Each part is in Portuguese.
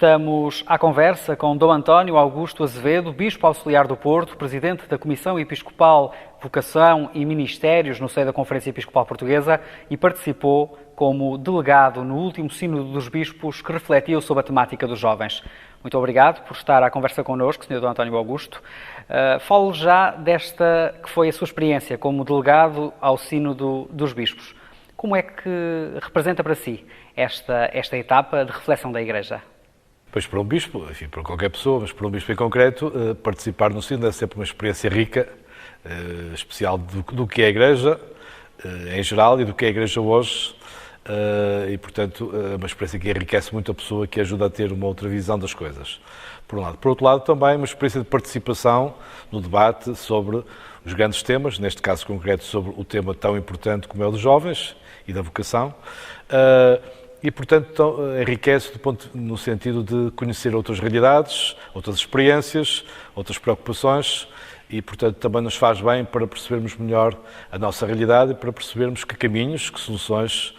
Estamos à conversa com Dom António Augusto Azevedo, Bispo Auxiliar do Porto, Presidente da Comissão Episcopal Vocação e Ministérios no seio da Conferência Episcopal Portuguesa e participou como delegado no último Sínodo dos Bispos que refletiu sobre a temática dos jovens. Muito obrigado por estar à conversa connosco, Sr. Dom António Augusto. Falo já desta que foi a sua experiência como delegado ao Sínodo dos Bispos. Como é que representa para si esta etapa de reflexão da Igreja? Pois para um bispo, enfim, para qualquer pessoa, mas para um bispo em concreto, participar no Sínodo é sempre uma experiência rica, especial do que é a Igreja em geral e do que é a Igreja hoje, e portanto é uma experiência que enriquece muito a pessoa, que ajuda a ter uma outra visão das coisas, por um lado. Por outro lado, também uma experiência de participação no debate sobre os grandes temas, neste caso concreto sobre o tema tão importante como é o dos jovens e da vocação, e, portanto, enriquece no sentido de conhecer outras realidades, outras experiências, outras preocupações e, portanto, também nos faz bem para percebermos melhor a nossa realidade e para percebermos que caminhos, que soluções,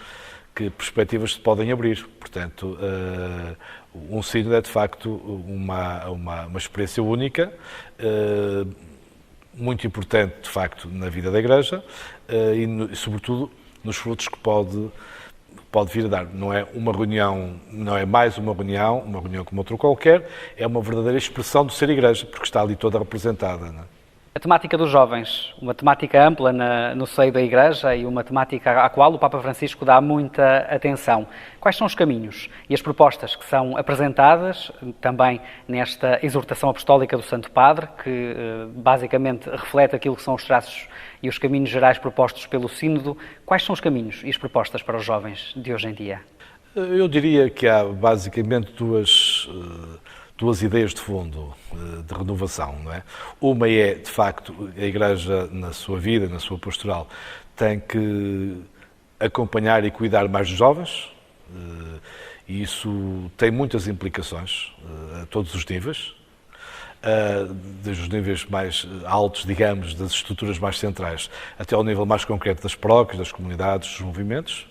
que perspectivas se podem abrir. Portanto, um sínodo é, de facto, uma experiência única, muito importante, de facto, na vida da Igreja e, sobretudo, nos frutos que pode vir a dar. Não é uma reunião, não é mais uma reunião como outra qualquer, é uma verdadeira expressão do ser Igreja, porque está ali toda representada. Não é? A temática dos jovens, uma temática ampla no seio da Igreja e uma temática à qual o Papa Francisco dá muita atenção. Quais são os caminhos e as propostas que são apresentadas também nesta exortação apostólica do Santo Padre, que basicamente reflete aquilo que são os traços e os caminhos gerais propostos pelo Sínodo? Quais são os caminhos e as propostas para os jovens de hoje em dia? Eu diria que há basicamente duas ideias de fundo de renovação, não é? Uma é, de facto, a Igreja na sua vida, na sua pastoral, tem que acompanhar e cuidar mais dos jovens, e isso tem muitas implicações a todos os níveis, desde os níveis mais altos, digamos, das estruturas mais centrais, até ao nível mais concreto das paróquias, das comunidades, dos movimentos.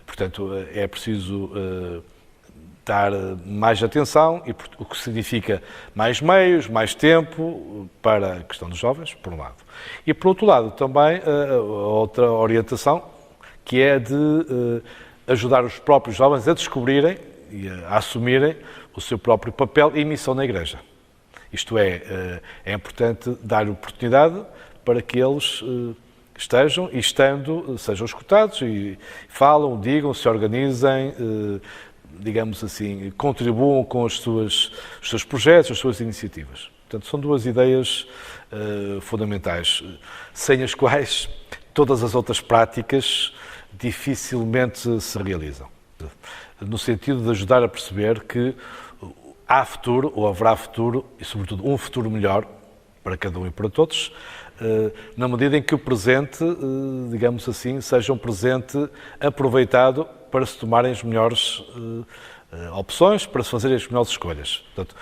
Portanto, é preciso dar mais atenção, e o que significa mais meios, mais tempo para a questão dos jovens, por um lado. E, por outro lado, também a outra orientação, que é de ajudar os próprios jovens a descobrirem e a assumirem o seu próprio papel e missão na Igreja. Isto é importante dar oportunidade para que eles estejam e, estando, sejam escutados e falam, digam, se organizem, digamos assim, contribuam com os seus projetos, as suas iniciativas. Portanto, são duas ideias fundamentais, sem as quais todas as outras práticas dificilmente se realizam. No sentido de ajudar a perceber que há futuro, ou haverá futuro, e sobretudo um futuro melhor para cada um e para todos, na medida em que o presente, digamos assim, seja um presente aproveitado para se tomarem as melhores opções, para se fazerem as melhores escolhas. Portanto,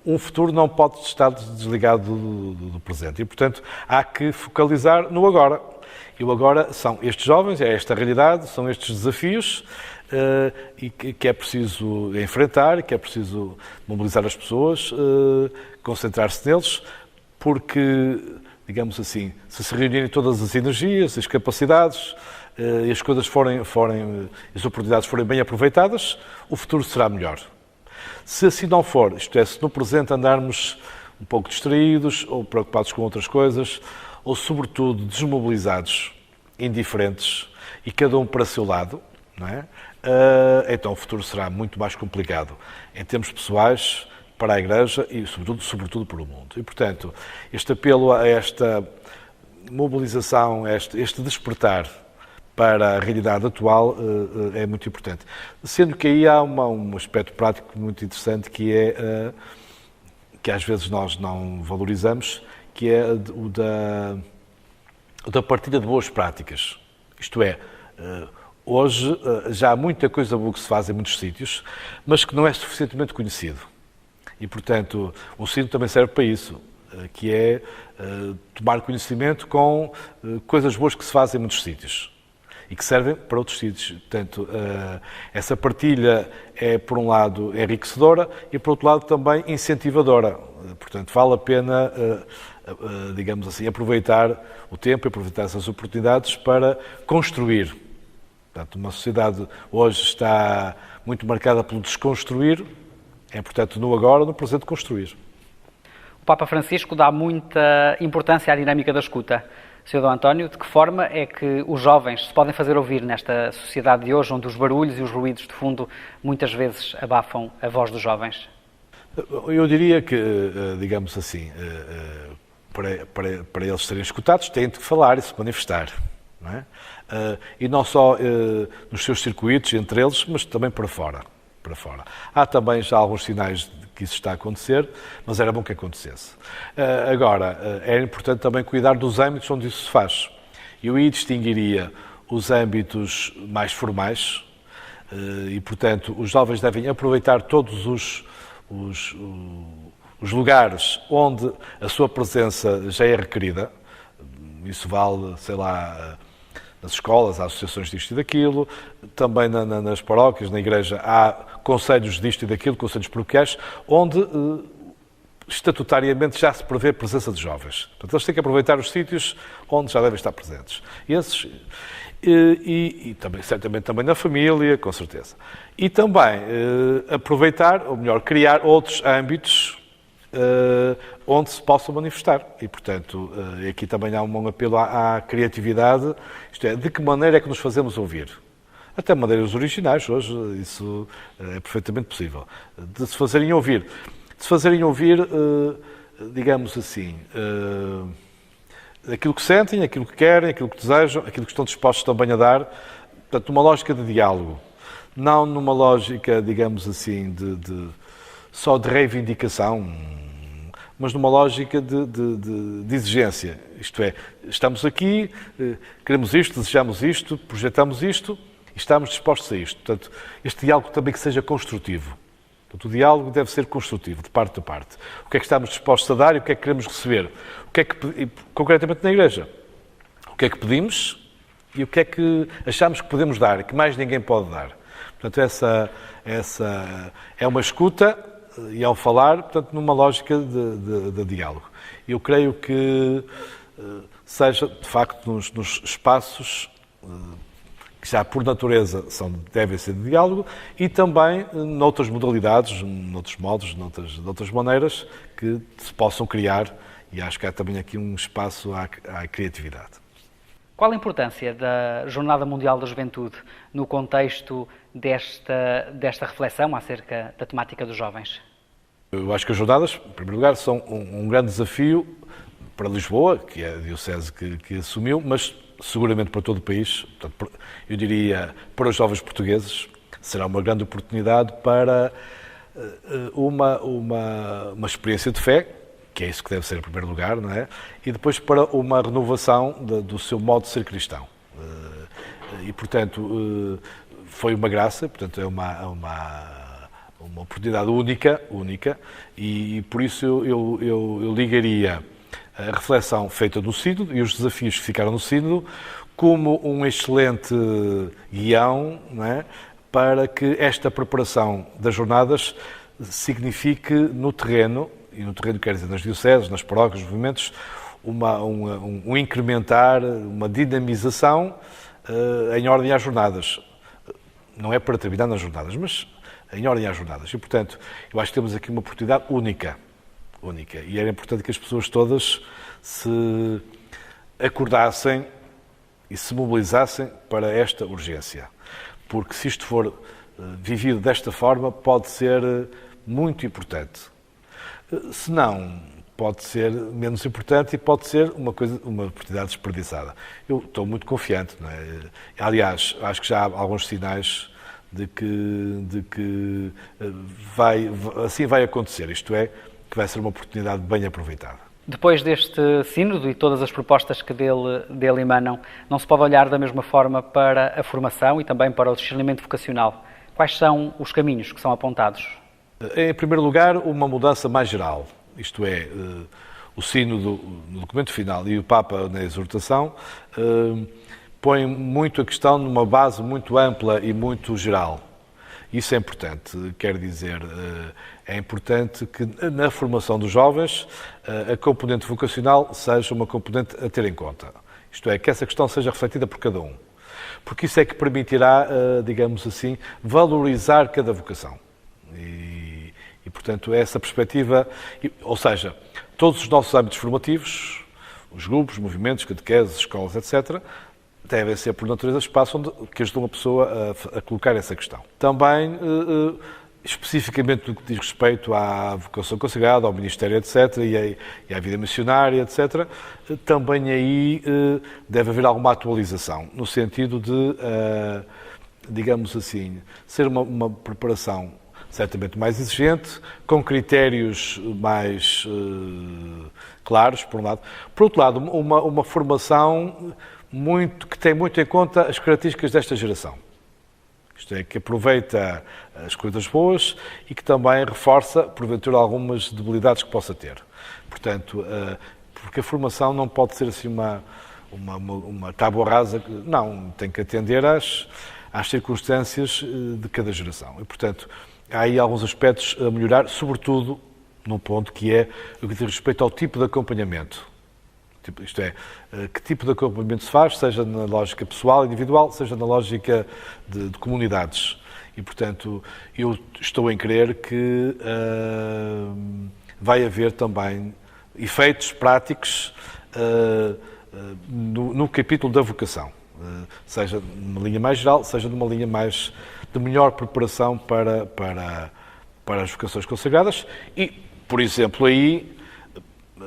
um futuro não pode estar desligado do presente e, portanto, há que focalizar no agora. E o agora são estes jovens, é esta realidade, são estes desafios e que é preciso enfrentar, que é preciso mobilizar as pessoas, concentrar-se neles, porque, digamos assim, se reunirem todas as energias, as capacidades e as coisas as oportunidades forem bem aproveitadas, o futuro será melhor. Se assim não for, isto é, se no presente andarmos um pouco distraídos ou preocupados com outras coisas, ou sobretudo desmobilizados, indiferentes e cada um para o seu lado, não é? Então o futuro será muito mais complicado em termos pessoais, para a Igreja e sobretudo para o mundo. E, portanto, este apelo a esta mobilização, este despertar para a realidade atual é muito importante. Sendo que aí há um aspecto prático muito interessante que às vezes nós não valorizamos, que é o da partilha de boas práticas. Isto é, hoje já há muita coisa boa que se faz em muitos sítios, mas que não é suficientemente conhecido. E, portanto, o Sínodo também serve para isso, que é tomar conhecimento com coisas boas que se fazem em muitos sítios. e que servem para outros sítios. Portanto, essa partilha é, por um lado, enriquecedora e, por outro lado, também incentivadora. Portanto, vale a pena, digamos assim, aproveitar o tempo e aproveitar essas oportunidades para construir. Portanto, uma sociedade hoje está muito marcada pelo desconstruir, é, portanto, no agora, no presente, construir. O Papa Francisco dá muita importância à dinâmica da escuta. Sr. D. António, de que forma é que os jovens se podem fazer ouvir nesta sociedade de hoje, onde os barulhos e os ruídos de fundo muitas vezes abafam a voz dos jovens? Eu diria que, digamos assim, para eles serem escutados, têm de falar e se manifestar. Não é? E não só nos seus circuitos, entre eles, mas também para fora. Há também já alguns sinais de que isso está a acontecer, mas era bom que acontecesse. Agora, é importante também cuidar dos âmbitos onde isso se faz. Eu aí distinguiria os âmbitos mais formais e, portanto, os jovens devem aproveitar todos os lugares onde a sua presença já é requerida. Isso vale, sei lá, nas escolas há associações disto e daquilo, também nas paróquias, na igreja, há conselhos disto e daquilo, conselhos paroquiais, onde estatutariamente já se prevê a presença de jovens. Portanto, eles têm que aproveitar os sítios onde já devem estar presentes. E também, certamente também na família, com certeza. E também aproveitar, ou melhor, criar outros âmbitos onde se possam manifestar. E, portanto, aqui também há um apelo à criatividade, isto é, de que maneira é que nos fazemos ouvir? Até maneiras originais, hoje isso é perfeitamente possível, de se fazerem ouvir. De se fazerem ouvir, digamos assim, aquilo que sentem, aquilo que querem, aquilo que desejam, aquilo que estão dispostos também a dar, portanto, numa lógica de diálogo, não numa lógica, digamos assim, só de reivindicação, mas numa lógica de exigência. Isto é, estamos aqui, queremos isto, desejamos isto, projetamos isto e estamos dispostos a isto. Portanto, este diálogo também que seja construtivo. Portanto, o diálogo deve ser construtivo, de parte a parte. O que é que estamos dispostos a dar e o que é que queremos receber? O que é que, concretamente na Igreja, o que é que pedimos e o que é que achamos que podemos dar, que mais ninguém pode dar. Portanto, essa é uma escuta e ao falar, portanto, numa lógica de diálogo. Eu creio que seja, de facto, nos espaços que já por natureza devem ser de diálogo e também noutras modalidades, noutros modos, noutras maneiras que se possam criar, e acho que há também aqui um espaço à criatividade. Qual a importância da Jornada Mundial da Juventude no contexto desta reflexão acerca da temática dos jovens? Eu acho que as jornadas, em primeiro lugar, são um grande desafio para Lisboa, que é a diocese que assumiu, mas seguramente para todo o país. Portanto, eu diria, para os jovens portugueses, será uma grande oportunidade para uma experiência de fé, que é isso que deve ser em primeiro lugar, não é? E depois para uma renovação do seu modo de ser cristão. E, portanto, foi uma graça, portanto, é uma oportunidade única, e por isso eu ligaria a reflexão feita no Sínodo e os desafios que ficaram no Sínodo como um excelente guião, não é? Para que esta preparação das jornadas signifique no terreno, e no terreno quer dizer nas dioceses, nas paróquias, nos movimentos, um incrementar, uma dinamização em ordem às jornadas. Não é para terminar nas jornadas, mas em ordem às jornadas. E, portanto, eu acho que temos aqui uma oportunidade única. E era importante que as pessoas todas se acordassem e se mobilizassem para esta urgência. Porque se isto for vivido desta forma, pode ser muito importante. Se não, pode ser menos importante e pode ser uma oportunidade desperdiçada. Eu estou muito confiante, não é? Aliás, acho que já há alguns sinais de que assim vai acontecer, isto é, que vai ser uma oportunidade bem aproveitada. Depois deste sínodo e todas as propostas que dele emanam, não se pode olhar da mesma forma para a formação e também para o discernimento vocacional. Quais são os caminhos que são apontados? Em primeiro lugar, uma mudança mais geral, isto é, o sínodo no documento final e o Papa na exortação, põe muito a questão numa base muito ampla e muito geral. Isso é importante, quer dizer, é importante que na formação dos jovens a componente vocacional seja uma componente a ter em conta. Isto é, que essa questão seja refletida por cada um. Porque isso é que permitirá, digamos assim, valorizar cada vocação. E, portanto, essa perspectiva, ou seja, todos os nossos âmbitos formativos, os grupos, movimentos, catequeses, escolas, etc., devem ser, por natureza, espaços que ajudam a pessoa a colocar essa questão. Também, especificamente no que diz respeito à vocação consagrada, ao ministério, etc., e à vida missionária, etc., também aí deve haver alguma atualização, no sentido de, digamos assim, ser uma preparação certamente mais exigente, com critérios mais claros, por um lado. Por outro lado, uma formação que tem muito em conta as características desta geração. Isto é, que aproveita as coisas boas e que também reforça, porventura, algumas debilidades que possa ter. Portanto, porque a formação não pode ser assim uma tábua rasa, não, tem que atender às circunstâncias de cada geração. E, portanto, há aí alguns aspectos a melhorar, sobretudo num ponto que é o que diz respeito ao tipo de acompanhamento. Isto é, que tipo de acompanhamento se faz, seja na lógica pessoal, individual, seja na lógica de comunidades. E, portanto, eu estou em crer que vai haver também efeitos práticos no capítulo da vocação. Seja numa linha mais geral, seja numa linha mais de melhor preparação para as vocações consagradas e, por exemplo, aí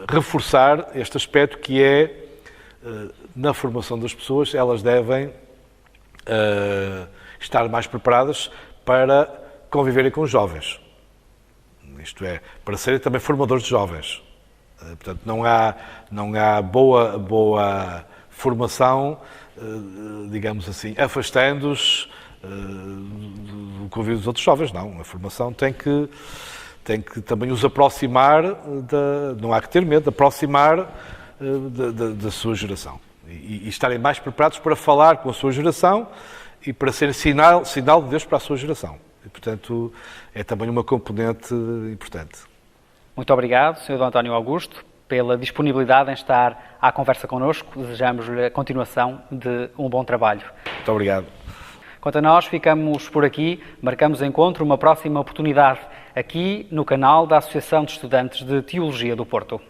reforçar este aspecto que é, na formação das pessoas, elas devem estar mais preparadas para conviverem com os jovens. Isto é, para serem também formadores de jovens. Portanto, não há boa formação, digamos assim, afastando-os do convívio dos outros jovens. Não, a formação tem que também os aproximar, não há que ter medo, de aproximar da sua geração. E estarem mais preparados para falar com a sua geração e para ser sinal de Deus para a sua geração. E, portanto, é também uma componente importante. Muito obrigado, Sr. D. António Augusto, pela disponibilidade em estar à conversa connosco. Desejamos-lhe a continuação de um bom trabalho. Muito obrigado. Quanto a nós, ficamos por aqui. Marcamos encontro, uma próxima oportunidade, aqui no canal da Associação de Estudantes de Teologia do Porto.